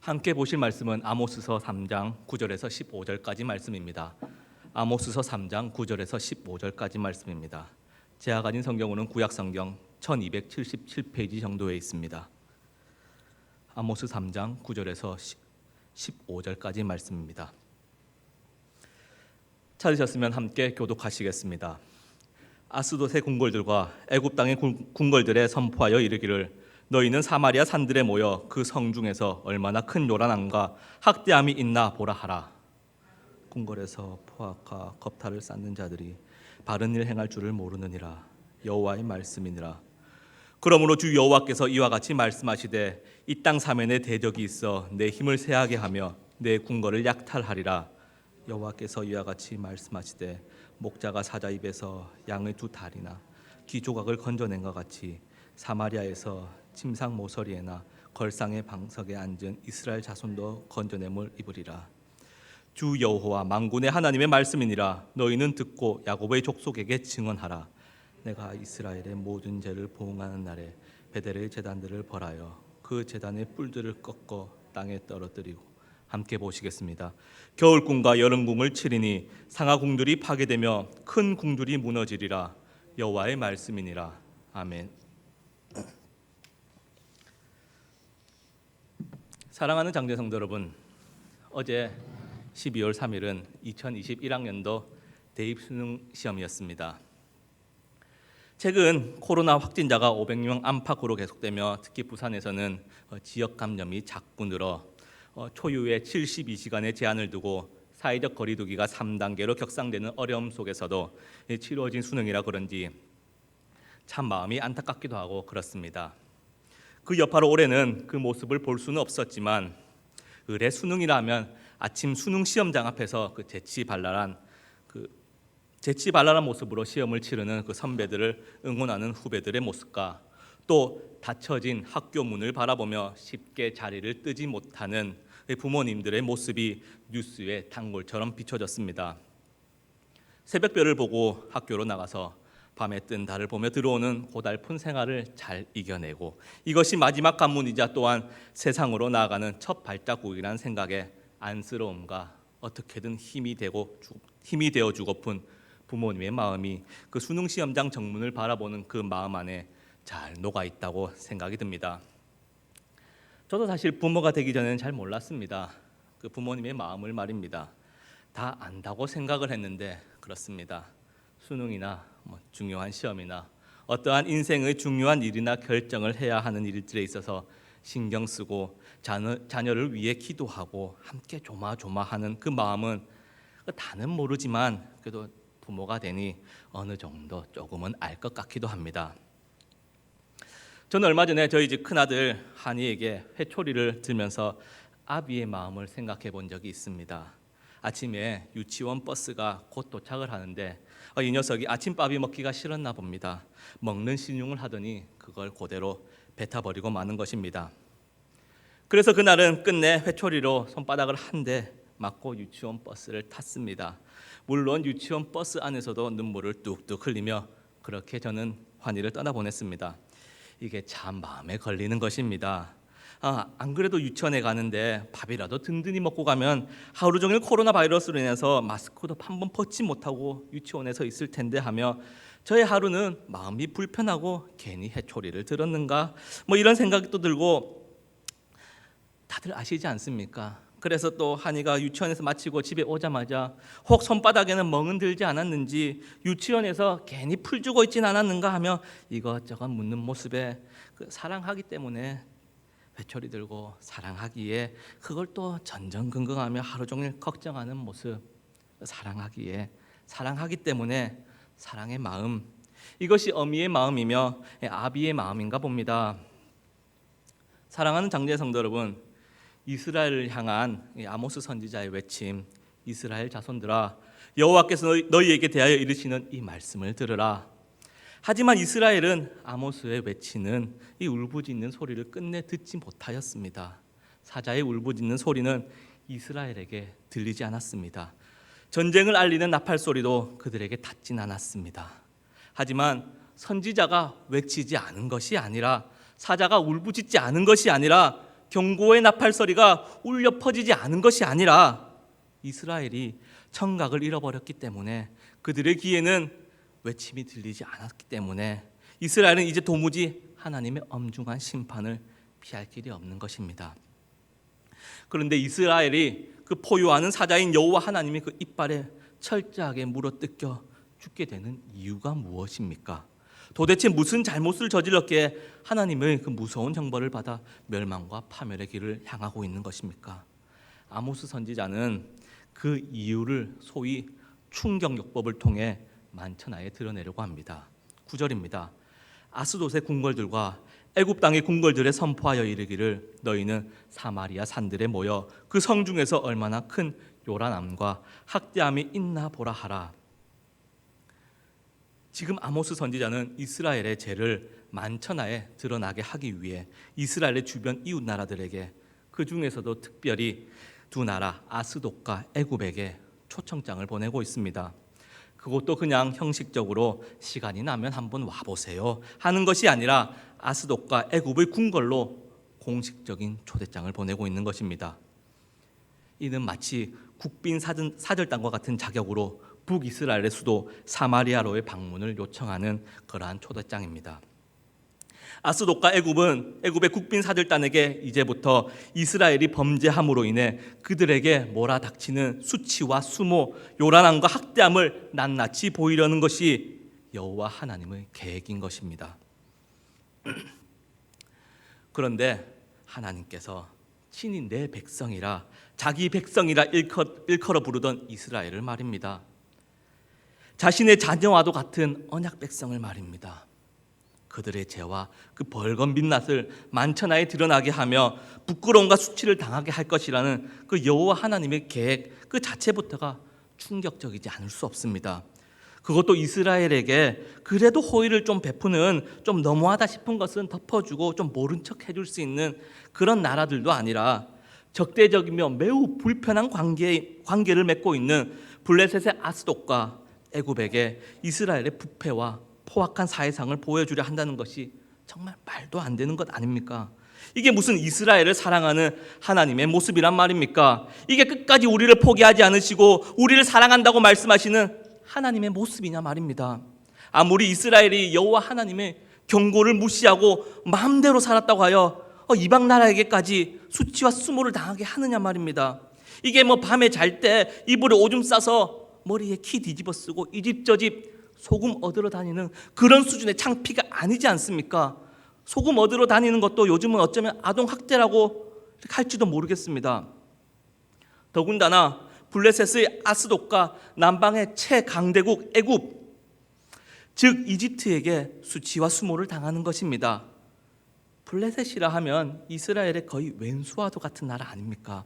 함께 보실 말씀은 아모스서 3장 9절에서 15절까지 말씀입니다. 아모스서 3장 9절에서 15절까지 말씀입니다. 제가 가진 성경으로는 구약성경 1277페이지 정도에 있습니다. 아모스 3장 9절에서 15절까지 말씀입니다. 찾으셨으면 함께 교독하시겠습니다. 아스돗의 궁궐들과 애굽 땅의 궁궐들에 선포하여 이르기를 너희는 사마리아 산들에 모여 그 성 중에서 얼마나 큰 요란함과 학대함이 있나 보라 하라. 궁궐에서 포악과 겁탈을 쌓는 자들이 바른 일 행할 줄을 모르느니라. 여호와의 말씀이니라. 그러므로 주 여호와께서 이와 같이 말씀하시되 이 땅 사면에 대적이 있어 내 힘을 세하게 하며 내 궁궐을 약탈하리라. 여호와께서 이와 같이 말씀하시되 목자가 사자 입에서 양의 두 다리나 귀 조각을 건져낸 것 같이 사마리아에서 침상 모서리에나 걸상의 방석에 앉은 이스라엘 자손도 건져냄을 입으리라. 주 여호와 만군의 하나님의 말씀이니라. 너희는 듣고 야곱의 족속에게 증언하라. 내가 이스라엘의 모든 죄를 보응하는 날에 베델의 제단들을 벌하여 그 제단의 뿔들을 꺾어 땅에 떨어뜨리고 함께 보시겠습니다. 겨울궁과 여름궁을 치리니 상하궁들이 파괴되며 큰 궁들이 무너지리라. 여호와의 말씀이니라. 아멘. 사랑하는 장제성도 여러분, 어제 12월 3일은 2021학년도 대입수능 시험이었습니다. 최근 코로나 확진자가 500명 안팎으로 계속되며 특히 부산에서는 지역 감염이 자꾸 늘어 초유의 72시간의 제한을 두고 사회적 거리 두기가 3단계로 격상되는 어려움 속에서도 치러진 수능이라 그런지 참 마음이 안타깝기도 하고 그렇습니다. 그 여파로 올해는 그 모습을 볼 수는 없었지만 의례 수능이라 하면 아침 수능 시험장 앞에서 그 재치발랄한 모습으로 시험을 치르는 그 선배들을 응원하는 후배들의 모습과 또 닫혀진 학교 문을 바라보며 쉽게 자리를 뜨지 못하는 부모님들의 모습이 뉴스에 단골처럼 비춰졌습니다. 새벽별을 보고 학교로 나가서 밤에 뜬 달을 보며 들어오는 고달픈 생활을 잘 이겨내고 이것이 마지막 관문이자 또한 세상으로 나아가는 첫 발자국이라는 생각에 안쓰러움과 어떻게든 힘이 되어 주고픈 부모님의 마음이 그 수능 시험장 정문을 바라보는 그 마음 안에 잘 녹아 있다고 생각이 듭니다. 저도 사실 부모가 되기 전에는 잘 몰랐습니다. 그 부모님의 마음을 말입니다. 다 안다고 생각을 했는데 그렇습니다. 수능이나 중요한 시험이나 어떠한 인생의 중요한 일이나 결정을 해야 하는 일들에 있어서 신경 쓰고 자녀를 위해 기도하고 함께 조마조마하는 그 마음은 다는 모르지만 그래도 부모가 되니 어느 정도 조금은 알 것 같기도 합니다. 저는 얼마 전에 저희 집 큰아들 한이에게 회초리를 들면서 아비의 마음을 생각해 본 적이 있습니다. 아침에 유치원 버스가 곧 도착을 하는데 이 녀석이 아침밥이 먹기가 싫었나 봅니다. 먹는 신용을 하더니 그걸 그대로 뱉어버리고 마는 것입니다. 그래서 그날은 끝내 회초리로 손바닥을 한 대 맞고 유치원 버스를 탔습니다. 물론 유치원 버스 안에서도 눈물을 뚝뚝 흘리며 그렇게 저는 환희를 떠나보냈습니다. 이게 참 마음에 걸리는 것입니다. 안 그래도 유치원에 가는데 밥이라도 든든히 먹고 가면 하루 종일 코로나 바이러스로 인해서 마스크도 한 번 벗지 못하고 유치원에서 있을 텐데 하며 저의 하루는 마음이 불편하고 괜히 회초리를 들었는가 이런 생각이 또 들고 다들 아시지 않습니까? 그래서 또 한이가 유치원에서 마치고 집에 오자마자 혹 손바닥에는 멍은 들지 않았는지 유치원에서 괜히 풀 주고 있진 않았는가 하며 이것저것 묻는 모습에 사랑하기 때문에 회초리 들고 사랑하기에 그걸 또 전전긍긍하며 하루 종일 걱정하는 모습, 사랑하기 때문에 사랑의 마음, 이것이 어미의 마음이며 아비의 마음인가 봅니다. 사랑하는 장제성도 여러분, 이스라엘을 향한 아모스 선지자의 외침, 이스라엘 자손들아 여호와께서 너희에게 대하여 이르시는 이 말씀을 들으라. 하지만 이스라엘은 아모스의 외치는 이 울부짖는 소리를 끝내 듣지 못하였습니다. 사자의 울부짖는 소리는 이스라엘에게 들리지 않았습니다. 전쟁을 알리는 나팔 소리도 그들에게 닿진 않았습니다. 하지만 선지자가 외치지 않은 것이 아니라 사자가 울부짖지 않은 것이 아니라 경고의 나팔 소리가 울려 퍼지지 않은 것이 아니라 이스라엘이 청각을 잃어버렸기 때문에 그들의 귀에는 외침이 들리지 않았기 때문에 이스라엘은 이제 도무지 하나님의 엄중한 심판을 피할 길이 없는 것입니다. 그런데 이스라엘이 그 포효하는 사자인 여호와 하나님의 그 이빨에 철저하게 물어뜯겨 죽게 되는 이유가 무엇입니까? 도대체 무슨 잘못을 저질렀기에 하나님의 그 무서운 형벌을 받아 멸망과 파멸의 길을 향하고 있는 것입니까? 아모스 선지자는 그 이유를 소위 충격요법을 통해 만천하에 드러내려고 합니다. 9절입니다. 아스돗의 궁궐들과 애굽 땅의 궁궐들에 선포하여 이르기를 너희는 사마리아 산들에 모여 그 성 중에서 얼마나 큰 요란함과 학대함이 있나 보라 하라. 지금 아모스 선지자는 이스라엘의 죄를 만천하에 드러나게 하기 위해 이스라엘의 주변 이웃 나라들에게 그 중에서도 특별히 두 나라 아스돗과 애굽에게 초청장을 보내고 있습니다. 그것도 그냥 형식적으로 시간이 나면 한번 와보세요 하는 것이 아니라 아스돗과 애굽의 궁궐로 공식적인 초대장을 보내고 있는 것입니다. 이는 마치 국빈 사절단과 같은 자격으로 북이스라엘의 수도 사마리아로의 방문을 요청하는 그러한 초대장입니다. 아스돗과 애굽의 국빈 사절단에게 이제부터 이스라엘이 범죄함으로 인해 그들에게 몰아닥치는 수치와 수모, 요란함과 학대함을 낱낱이 보이려는 것이 여호와 하나님의 계획인 것입니다. 그런데 하나님께서 친히 내 백성이라 자기 백성이라 일컬어 부르던 이스라엘을 말입니다. 자신의 자녀와도 같은 언약 백성을 말입니다. 그들의 죄와 그 벌건 민낯을 만천하에 드러나게 하며 부끄러움과 수치를 당하게 할 것이라는 그 여호와 하나님의 계획 그 자체부터가 충격적이지 않을 수 없습니다. 그것도 이스라엘에게 그래도 호의를 좀 베푸는 좀 너무하다 싶은 것은 덮어주고 좀 모른 척 해줄 수 있는 그런 나라들도 아니라 적대적이며 매우 불편한 관계를 맺고 있는 블레셋의 아스돗과 애굽에게 이스라엘의 부패와 포악한 사회상을 보여주려 한다는 것이 정말 말도 안 되는 것 아닙니까? 이게 무슨 이스라엘을 사랑하는 하나님의 모습이란 말입니까? 이게 끝까지 우리를 포기하지 않으시고 우리를 사랑한다고 말씀하시는 하나님의 모습이냐 말입니다. 아무리 이스라엘이 여호와 하나님의 경고를 무시하고 마음대로 살았다고 하여 이방 나라에게까지 수치와 수모를 당하게 하느냐 말입니다. 이게 밤에 잘 때 이불에 오줌 싸서 머리에 키 뒤집어 쓰고 이 집 저 집 소금 얻으러 다니는 그런 수준의 창피가 아니지 않습니까? 소금 얻으러 다니는 것도 요즘은 어쩌면 아동학대라고 할지도 모르겠습니다. 더군다나 블레셋의 아스돗과 남방의 최강대국 애굽, 즉 이집트에게 수치와 수모를 당하는 것입니다. 블레셋이라 하면 이스라엘의 거의 왼수와도 같은 나라 아닙니까?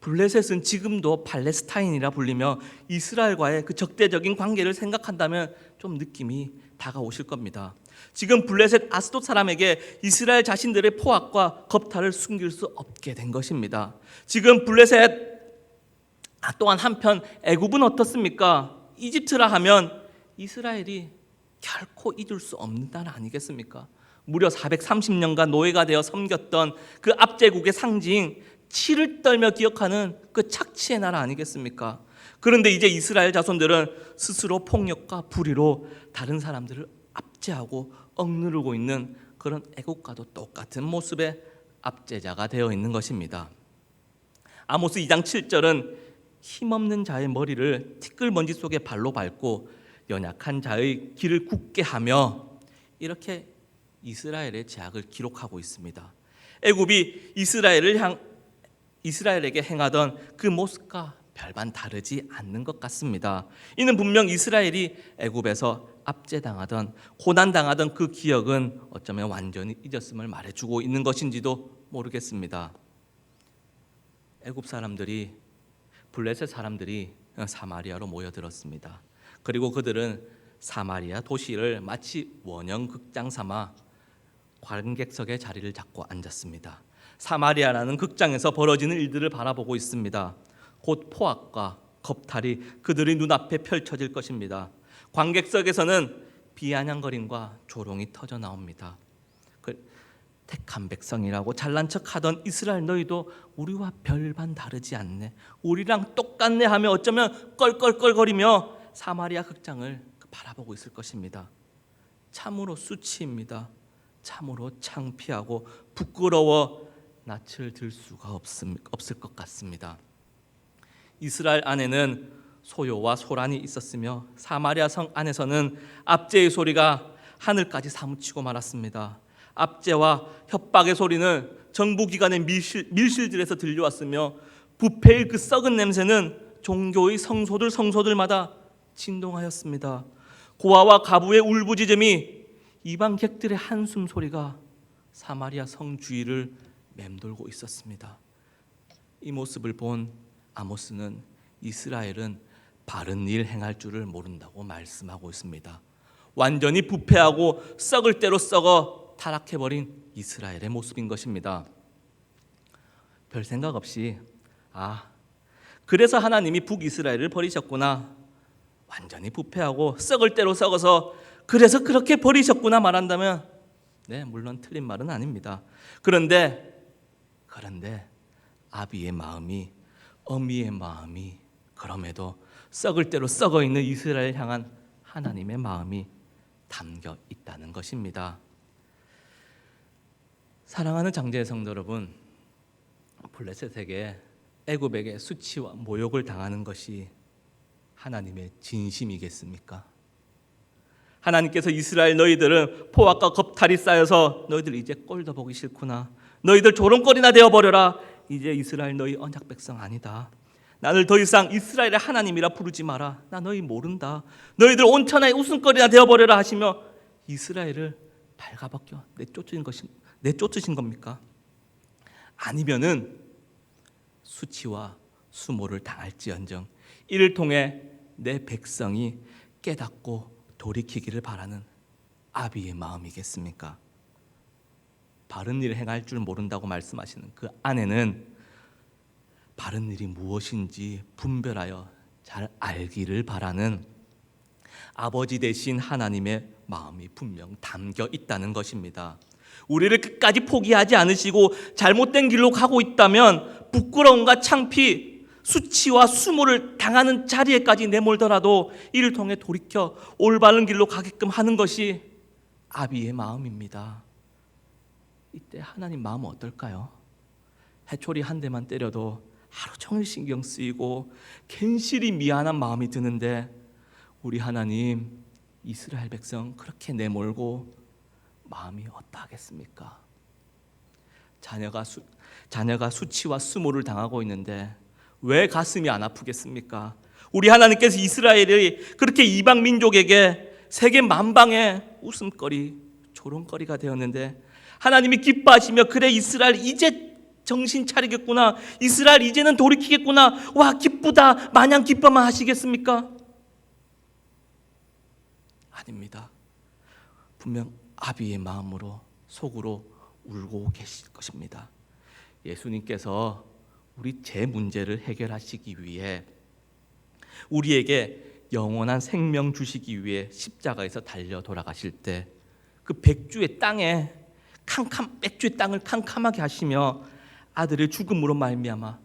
블레셋은 지금도 팔레스타인이라 불리며 이스라엘과의 그 적대적인 관계를 생각한다면 좀 느낌이 다가오실 겁니다. 지금 블레셋 아스돗 사람에게 이스라엘 자신들의 포악과 겁탈을 숨길 수 없게 된 것입니다. 지금 블레셋 또한 한편 애굽은 어떻습니까? 이집트라 하면 이스라엘이 결코 잊을 수 없는 나라 아니겠습니까? 무려 430년간 노예가 되어 섬겼던 그 압제국의 상징 치를 떨며 기억하는 그 착취의 나라 아니겠습니까? 그런데 이제 이스라엘 자손들은 스스로 폭력과 불의로 다른 사람들을 압제하고 억누르고 있는 그런 애국과도 똑같은 모습의 압제자가 되어 있는 것입니다. 아모스 2장 7절은 힘없는 자의 머리를 티끌먼지 속에 발로 밟고 연약한 자의 길을 굳게 하며 이렇게 이스라엘의 죄악을 기록하고 있습니다. 애굽이 이스라엘에게 행하던 그 모습과 별반 다르지 않는 것 같습니다. 이는 분명 이스라엘이 애굽에서 압제당하던 고난당하던 그 기억은 어쩌면 완전히 잊었음을 말해주고 있는 것인지도 모르겠습니다. 애굽 사람들이 블레셋 사람들이 사마리아로 모여들었습니다. 그리고 그들은 사마리아 도시를 마치 원형 극장 삼아 관객석의 자리를 잡고 앉았습니다. 사마리아라는 극장에서 벌어지는 일들을 바라보고 있습니다. 곧 포악과 겁탈이 그들의 눈앞에 펼쳐질 것입니다. 관객석에서는 비아냥거림과 조롱이 터져 나옵니다. 택한 백성이라고 잘난 척하던 이스라엘 너희도 우리와 별반 다르지 않네, 우리랑 똑같네 하며 어쩌면 껄껄껄거리며 사마리아 극장을 바라보고 있을 것입니다. 참으로 수치입니다. 참으로 창피하고 부끄러워 낯을 들 수가 없을 것 같습니다. 이스라엘 안에는 소요와 소란이 있었으며 사마리아 성 안에서는 압제의 소리가 하늘까지 사무치고 말았습니다. 압제와 협박의 소리는 정부기관의 밀실들에서 들려왔으며 부패의 그 썩은 냄새는 종교의 성소들마다 진동하였습니다. 고아와 가부의 울부짖음이 이방객들의 한숨 소리가 사마리아 성 주위를 맴돌고 있었습니다. 이 모습을 본 아모스는 이스라엘은 바른 일 행할 줄을 모른다고 말씀하고 있습니다. 완전히 부패하고 썩을 대로 썩어 타락해버린 이스라엘의 모습인 것입니다. 별 생각 없이 그래서 하나님이 북이스라엘을 버리셨구나, 완전히 부패하고 썩을 대로 썩어서 그래서 그렇게 버리셨구나 말한다면 물론 틀린 말은 아닙니다. 그런데 아비의 마음이, 어미의 마음이 그럼에도 썩을 대로 썩어 있는 이스라엘 향한 하나님의 마음이 담겨 있다는 것입니다. 사랑하는 장제의 성도 여러분, 블레셋에게, 애굽에게 수치와 모욕을 당하는 것이 하나님의 진심이겠습니까? 하나님께서 이스라엘 너희들은 포악과 겁탈이 쌓여서 너희들 이제 꼴도 보기 싫구나, 너희들 조롱거리나 되어버려라, 이제 이스라엘 너희 언약 백성 아니다, 나를 더 이상 이스라엘의 하나님이라 부르지 마라, 나 너희 모른다, 너희들 온천하의 웃음거리나 되어버려라 하시며 이스라엘을 발가벗겨 내쫓으신 겁니까? 아니면은 수치와 수모를 당할지언정 이를 통해 내 백성이 깨닫고 돌이키기를 바라는 아비의 마음이겠습니까? 바른 일을 행할 줄 모른다고 말씀하시는 그 안에는 바른 일이 무엇인지 분별하여 잘 알기를 바라는 아버지 되신 하나님의 마음이 분명 담겨 있다는 것입니다. 우리를 끝까지 포기하지 않으시고 잘못된 길로 가고 있다면 부끄러움과 창피, 수치와 수모를 당하는 자리에까지 내몰더라도 이를 통해 돌이켜 올바른 길로 가게끔 하는 것이 아비의 마음입니다. 이때 하나님 마음은 어떨까요? 해초리 한 대만 때려도 하루 종일 신경 쓰이고 괜시리 미안한 마음이 드는데 우리 하나님 이스라엘 백성 그렇게 내몰고 마음이 어떠하겠습니까? 자녀가 수치와 수모를 당하고 있는데 왜 가슴이 안 아프겠습니까? 우리 하나님께서 이스라엘이 그렇게 이방 민족에게 세계 만방의 웃음거리, 조롱거리가 되었는데 하나님이 기뻐하시며 그래 이스라엘 이제 정신 차리겠구나, 이스라엘 이제는 돌이키겠구나, 와 기쁘다 마냥 기뻐만 하시겠습니까? 아닙니다. 분명 아비의 마음으로 속으로 울고 계실 것입니다. 예수님께서 우리 제 문제를 해결하시기 위해 우리에게 영원한 생명 주시기 위해 십자가에서 달려 돌아가실 때 그 백주의 땅을 캄캄하게 하시며 아들의 죽음으로 말미암아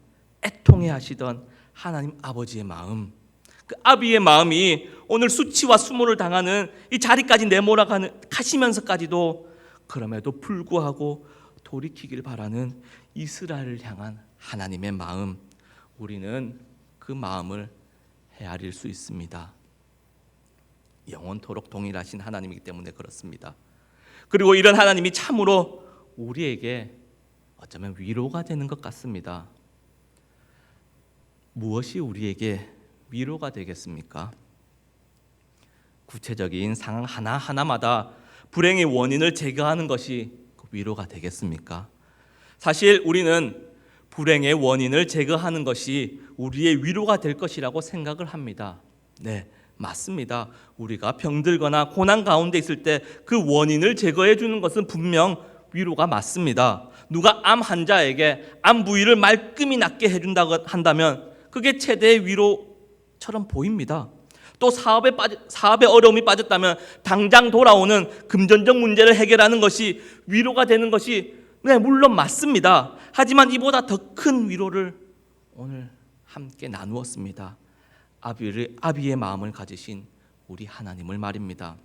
애통해 하시던 하나님 아버지의 마음, 그 아비의 마음이 오늘 수치와 수모를 당하는 이 자리까지 가시면서까지도 그럼에도 불구하고 돌이키길 바라는 이스라엘을 향한 하나님의 마음, 우리는 그 마음을 헤아릴 수 있습니다. 영원토록 동일하신 하나님이기 때문에 그렇습니다. 그리고 이런 하나님이 참으로 우리에게 어쩌면 위로가 되는 것 같습니다. 무엇이 우리에게 위로가 되겠습니까? 구체적인 상황 하나하나마다 불행의 원인을 제거하는 것이 위로가 되겠습니까? 사실 우리는 불행의 원인을 제거하는 것이 우리의 위로가 될 것이라고 생각을 합니다. 네, 맞습니다. 우리가 병들거나 고난 가운데 있을 때 그 원인을 제거해 주는 것은 분명 위로가 맞습니다. 누가 암 환자에게 암 부위를 말끔히 낫게 해준다고 한다면 그게 최대의 위로처럼 보입니다. 또 사업에 어려움이 빠졌다면 당장 돌아오는 금전적 문제를 해결하는 것이 위로가 되는 것이 네, 물론 맞습니다. 하지만 이보다 더 큰 위로를 오늘 함께 나누었습니다. 아비의 마음을 가지신 우리 하나님을 말입니다.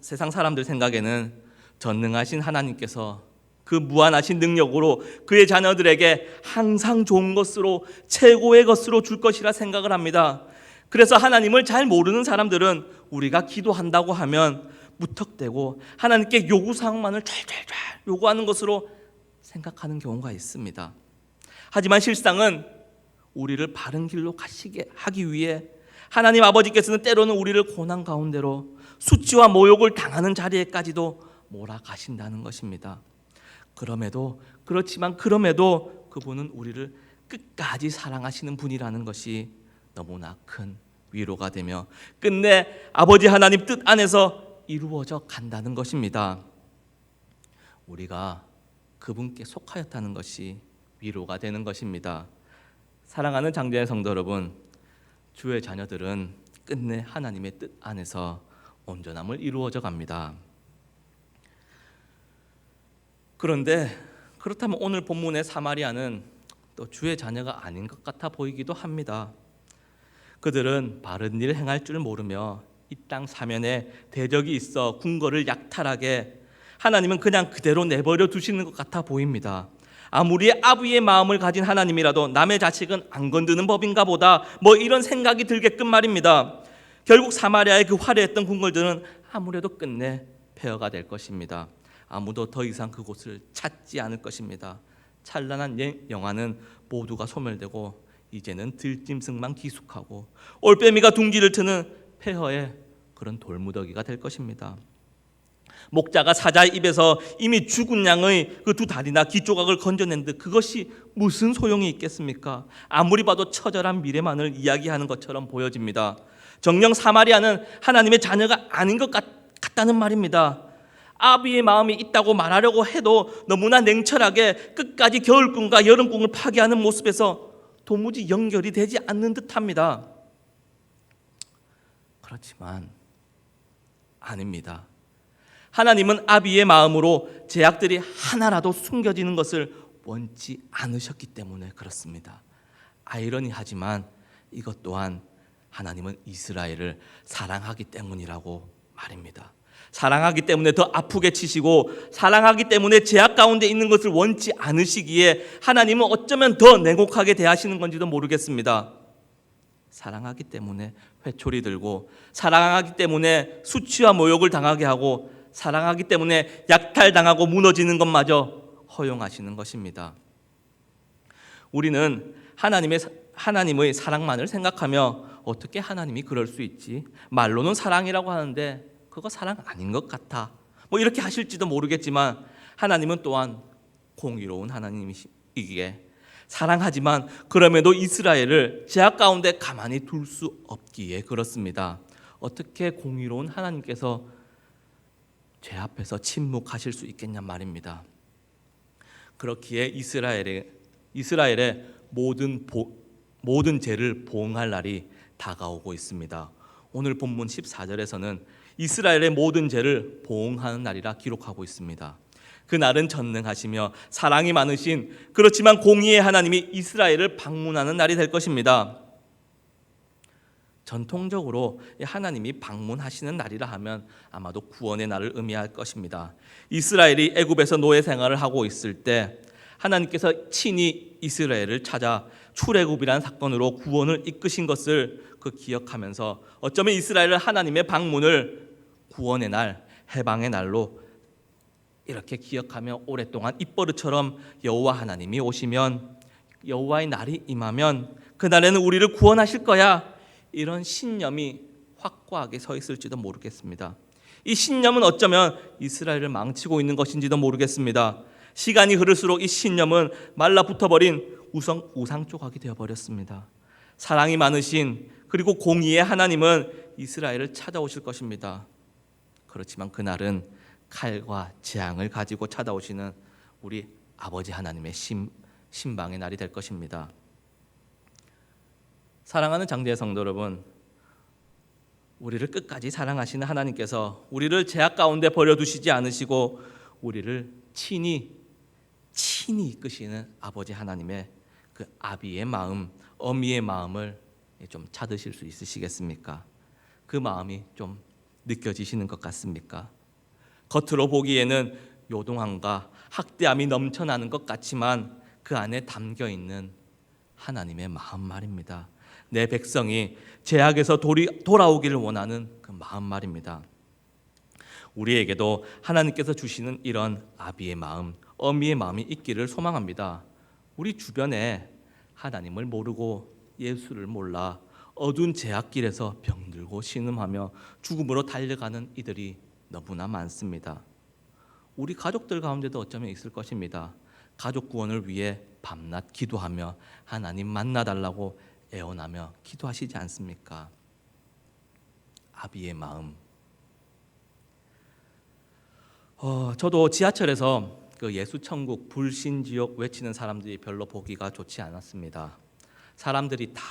세상 사람들 생각에는 전능하신 하나님께서 그 무한하신 능력으로 그의 자녀들에게 항상 좋은 것으로, 최고의 것으로 줄 것이라 생각을 합니다. 그래서 하나님을 잘 모르는 사람들은 우리가 기도한다고 하면 무턱대고 하나님께 요구사항만을 잘 요구하는 것으로 생각하는 경우가 있습니다. 하지만 실상은 우리를 바른 길로 가시게 하기 위해 하나님 아버지께서는 때로는 우리를 고난 가운데로 수치와 모욕을 당하는 자리에까지도 몰아가신다는 것입니다. 그렇지만 그분은 우리를 끝까지 사랑하시는 분이라는 것이 너무나 큰 위로가 되며 끝내 아버지 하나님 뜻 안에서 이루어져 간다는 것입니다. 우리가 그분께 속하였다는 것이 위로가 되는 것입니다. 사랑하는 장제의 성도 여러분, 주의 자녀들은 끝내 하나님의 뜻 안에서 온전함을 이루어져 갑니다. 그런데 그렇다면 오늘 본문의 사마리아는 또 주의 자녀가 아닌 것 같아 보이기도 합니다. 그들은 바른 일을 행할 줄 모르며 이 땅 사면에 대적이 있어 궁궐을 약탈하게 하나님은 그냥 그대로 내버려 두시는 것 같아 보입니다. 아무리 아비의 마음을 가진 하나님이라도 남의 자식은 안 건드는 법인가 보다 이런 생각이 들게끔 말입니다. 결국 사마리아의 그 화려했던 궁궐들은 아무래도 끝내 폐허가 될 것입니다. 아무도 더 이상 그곳을 찾지 않을 것입니다. 찬란한 영화는 모두가 소멸되고 이제는 들짐승만 기숙하고 올빼미가 둥지를 트는 폐허의 그런 돌무더기가 될 것입니다. 목자가 사자의 입에서 이미 죽은 양의 그 두 다리나 귀 조각을 건져낸 듯 그것이 무슨 소용이 있겠습니까? 아무리 봐도 처절한 미래만을 이야기하는 것처럼 보여집니다. 정녕 사마리아는 하나님의 자녀가 아닌 것 같다는 말입니다. 아비의 마음이 있다고 말하려고 해도 너무나 냉철하게 끝까지 겨울꿈과 여름꿈을 파괴하는 모습에서 도무지 연결이 되지 않는 듯합니다. 그렇지만 아닙니다. 하나님은 아비의 마음으로 죄악들이 하나라도 숨겨지는 것을 원치 않으셨기 때문에 그렇습니다. 아이러니하지만 이것 또한 하나님은 이스라엘을 사랑하기 때문이라고 말입니다. 사랑하기 때문에 더 아프게 치시고 사랑하기 때문에 죄악 가운데 있는 것을 원치 않으시기에 하나님은 어쩌면 더 냉혹하게 대하시는 건지도 모르겠습니다. 사랑하기 때문에 회초리 들고 사랑하기 때문에 수치와 모욕을 당하게 하고 사랑하기 때문에 약탈당하고 무너지는 것마저 허용하시는 것입니다. 우리는 하나님의 사랑만을 생각하며 어떻게 하나님이 그럴 수 있지? 말로는 사랑이라고 하는데 그거 사랑 아닌 것 같아. 이렇게 하실지도 모르겠지만 하나님은 또한 공의로운 하나님이기에 사랑하지만 그럼에도 이스라엘을 죄악 가운데 가만히 둘 수 없기에 그렇습니다. 어떻게 공의로운 하나님께서 죄 앞에서 침묵하실 수 있겠냐 말입니다. 그렇기에 이스라엘의 모든 죄를 보응할 날이 다가오고 있습니다. 오늘 본문 14절에서는 이스라엘의 모든 죄를 보응하는 날이라 기록하고 있습니다. 그 날은 전능하시며 사랑이 많으신 그렇지만 공의의 하나님이 이스라엘을 방문하는 날이 될 것입니다. 전통적으로 하나님이 방문하시는 날이라 하면 아마도 구원의 날을 의미할 것입니다. 이스라엘이 애굽에서 노예 생활을 하고 있을 때 하나님께서 친히 이스라엘을 찾아 출애굽이라는 사건으로 구원을 이끄신 것을 기억하면서 어쩌면 이스라엘은 하나님의 방문을 구원의 날, 해방의 날로 이렇게 기억하며 오랫동안 입버릇처럼 여호와 하나님이 오시면 여호와의 날이 임하면 그날에는 우리를 구원하실 거야 이런 신념이 확고하게 서 있을지도 모르겠습니다. 이 신념은 어쩌면 이스라엘을 망치고 있는 것인지도 모르겠습니다. 시간이 흐를수록 이 신념은 말라붙어버린 우상 조각이 되어버렸습니다. 사랑이 많으신 그리고 공의의 하나님은 이스라엘을 찾아오실 것입니다. 그렇지만 그날은 칼과 재앙을 가지고 찾아오시는 우리 아버지 하나님의 신방의 날이 될 것입니다. 사랑하는 장제의 성도 여러분, 우리를 끝까지 사랑하시는 하나님께서 우리를 죄악 가운데 버려두시지 않으시고 우리를 친히 이끄시는 아버지 하나님의 그 아비의 마음, 어미의 마음을 좀 찾으실 수 있으시겠습니까? 그 마음이 좀 느껴지시는 것 같습니까? 겉으로 보기에는 요동함과 학대함이 넘쳐나는 것 같지만 그 안에 담겨 있는 하나님의 마음 말입니다. 내 백성이 죄악에서 돌아오기를 원하는 그 마음 말입니다. 우리에게도 하나님께서 주시는 이런 아비의 마음, 어미의 마음이 있기를 소망합니다. 우리 주변에 하나님을 모르고 예수를 몰라 어두운 죄악길에서 병들고 신음하며 죽음으로 달려가는 이들이 너무나 많습니다. 우리 가족들 가운데도 어쩌면 있을 것입니다. 가족 구원을 위해 밤낮 기도하며 하나님 만나달라고 애원하며 기도하시지 않습니까? 아비의 마음. 저도 지하철에서 그 예수천국 불신지옥 외치는 사람들이 별로 보기가 좋지 않았습니다. 사람들이 다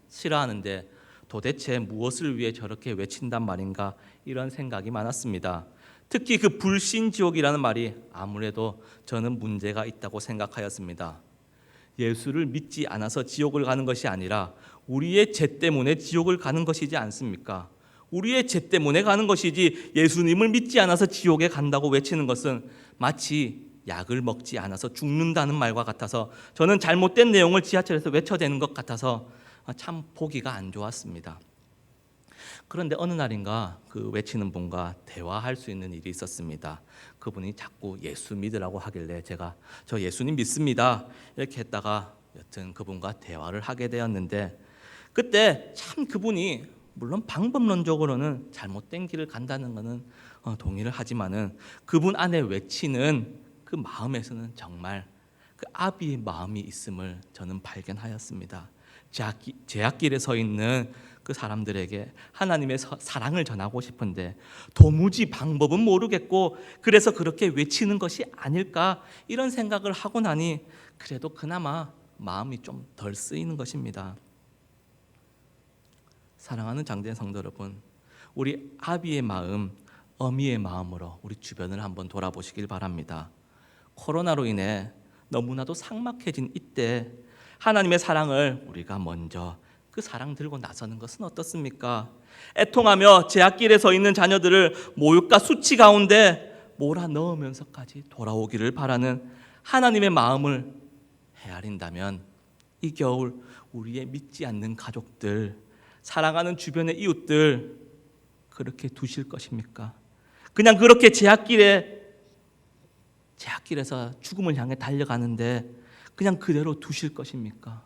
싫어하는데 도대체 무엇을 위해 저렇게 외친단 말인가 이런 생각이 많았습니다. 특히 그 불신지옥이라는 말이 아무래도 저는 문제가 있다고 생각하였습니다. 예수를 믿지 않아서 지옥을 가는 것이 아니라 우리의 죄 때문에 지옥을 가는 것이지 않습니까? 우리의 죄 때문에 가는 것이지 예수님을 믿지 않아서 지옥에 간다고 외치는 것은 마치 약을 먹지 않아서 죽는다는 말과 같아서 저는 잘못된 내용을 지하철에서 외쳐대는 것 같아서 참 보기가 안 좋았습니다. 그런데 어느 날인가 그 외치는 분과 대화할 수 있는 일이 있었습니다. 그분이 자꾸 예수 믿으라고 하길래 제가 저 예수님 믿습니다 이렇게 했다가 여튼 그분과 대화를 하게 되었는데 그때 참 그분이 물론 방법론적으로는 잘못된 길을 간다는 것은 동의를 하지만은 그분 안에 외치는 그 마음에서는 정말 그 아비의 마음이 있음을 저는 발견하였습니다. 죄악길에 서 있는 그 사람들에게 하나님의 사랑을 전하고 싶은데 도무지 방법은 모르겠고 그래서 그렇게 외치는 것이 아닐까 이런 생각을 하고 나니 그래도 그나마 마음이 좀 덜 쓰이는 것입니다. 사랑하는 장된 성도 여러분, 우리 아비의 마음, 어미의 마음으로 우리 주변을 한번 돌아보시길 바랍니다. 코로나로 인해 너무나도 삭막해진 이때 하나님의 사랑을 우리가 먼저 그 사랑 들고 나서는 것은 어떻습니까? 애통하며 죄악길에 서 있는 자녀들을 모욕과 수치 가운데 몰아넣으면서까지 돌아오기를 바라는 하나님의 마음을 헤아린다면 이 겨울 우리의 믿지 않는 가족들, 사랑하는 주변의 이웃들 그렇게 두실 것입니까? 그냥 그렇게 죄악길에서 죽음을 향해 달려가는데 그냥 그대로 두실 것입니까?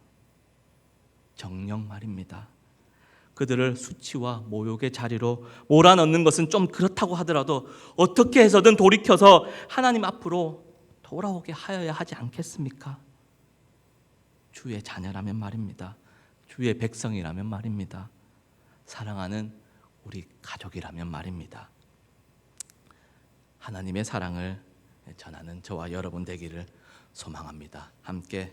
정녕 말입니다. 그들을 수치와 모욕의 자리로 몰아넣는 것은 좀 그렇다고 하더라도 어떻게 해서든 돌이켜서 하나님 앞으로 돌아오게 하여야 하지 않겠습니까? 주의 자녀라면 말입니다. 주의 백성이라면 말입니다. 사랑하는 우리 가족이라면 말입니다. 하나님의 사랑을 전하는 저와 여러분 되기를 소망합니다. 함께